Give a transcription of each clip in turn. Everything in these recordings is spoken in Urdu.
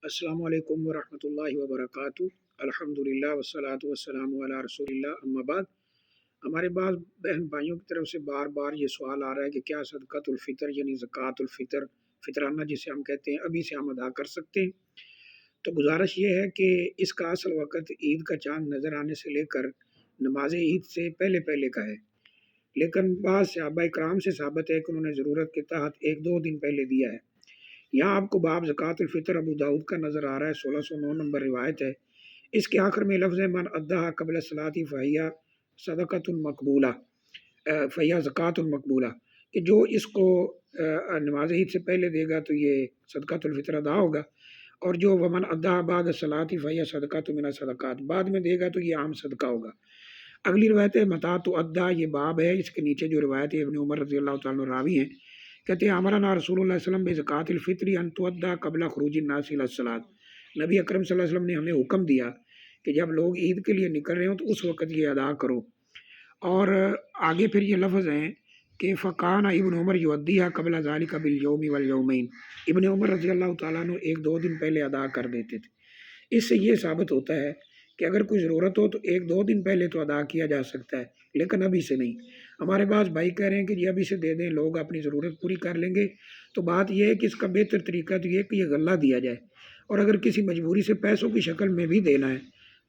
السلام علیکم ورحمۃ اللہ وبرکاتہ۔ الحمدللہ والصلاۃ والسلام علی رسول اللہ، اما بعد۔ ہمارے بعض بہن بھائیوں کی طرف سے بار بار یہ سوال آ رہا ہے کہ کیا صدقۃ الفطر یعنی زکوٰۃ الفطر، فطرانہ جسے ہم کہتے ہیں، ابھی سے ہم ادا کر سکتے ہیں؟ تو گزارش یہ ہے کہ اس کا اصل وقت عید کا چاند نظر آنے سے لے کر نماز عید سے پہلے پہلے کا ہے، لیکن بعض صحابہ کرام سے ثابت ہے کہ انہوں نے ضرورت کے تحت 1-2 دن پہلے دیا ہے۔ یہاں آپ کو باب زکوٰۃ الفطر ابو داؤد کا نظر آ رہا ہے، 1609 نمبر روایت ہے۔ اس کے آخر میں لفظ من ادھا قبل الصلاۃ فہیہ صدقۃ مقبولہ، فہیہ زکوٰۃ مقبولہ، کہ جو اس کو نماز عید سے پہلے دے گا تو یہ صدقۃ الفطر ادا ہوگا، اور جو ومن ادھا بعد الصلاۃ فہیہ صدقۃ من الصدقات، بعد میں دے گا تو یہ عام صدقہ ہوگا۔ اگلی روایت ہے متى تؤدى، یہ باب ہے، اس کے نیچے جو روایت ہے ابن عمر رضی اللہ تعالیٰ عنہ راوی ہیں، کہتے ہیں امرنا رسول اللہ صلی اللہ علیہ وسلم بزکوٰۃ الفطر ان تؤدى قبل خروج الناس الى الصلاۃ، نبی اکرم صلی اللہ علیہ وسلم نے ہمیں حکم دیا کہ جب لوگ عید کے لیے نکل رہے ہوں تو اس وقت یہ ادا کرو۔ اور آگے پھر یہ لفظ ہیں کہ فکان ابن عمر یؤدیھا قبل ذلک بالیوم والیومین، ابن عمر رضی اللہ تعالیٰ عنہ 1-2 دن پہلے ادا کر دیتے تھے۔ اس سے یہ ثابت ہوتا ہے کہ اگر کوئی ضرورت ہو تو 1-2 دن پہلے تو ادا کیا جا سکتا ہے، لیکن ابھی سے نہیں۔ ہمارے پاس بھائی کہہ رہے ہیں کہ جی ابھی سے دے دیں، لوگ اپنی ضرورت پوری کر لیں گے، تو بات یہ ہے کہ اس کا بہتر طریقہ تو یہ ہے کہ یہ غلہ دیا جائے، اور اگر کسی مجبوری سے پیسوں کی شکل میں بھی دینا ہے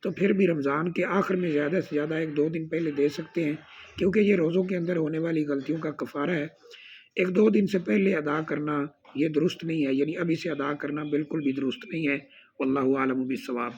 تو پھر بھی رمضان کے آخر میں زیادہ سے زیادہ 1-2 دن پہلے دے سکتے ہیں، کیونکہ یہ روزوں کے اندر ہونے والی غلطیوں کا کفارہ ہے۔ 1-2 دن سے پہلے ادا کرنا یہ درست نہیں ہے، یعنی ابھی سے ادا کرنا بالکل بھی درست نہیں ہے۔ واللہ اعلم بالصواب۔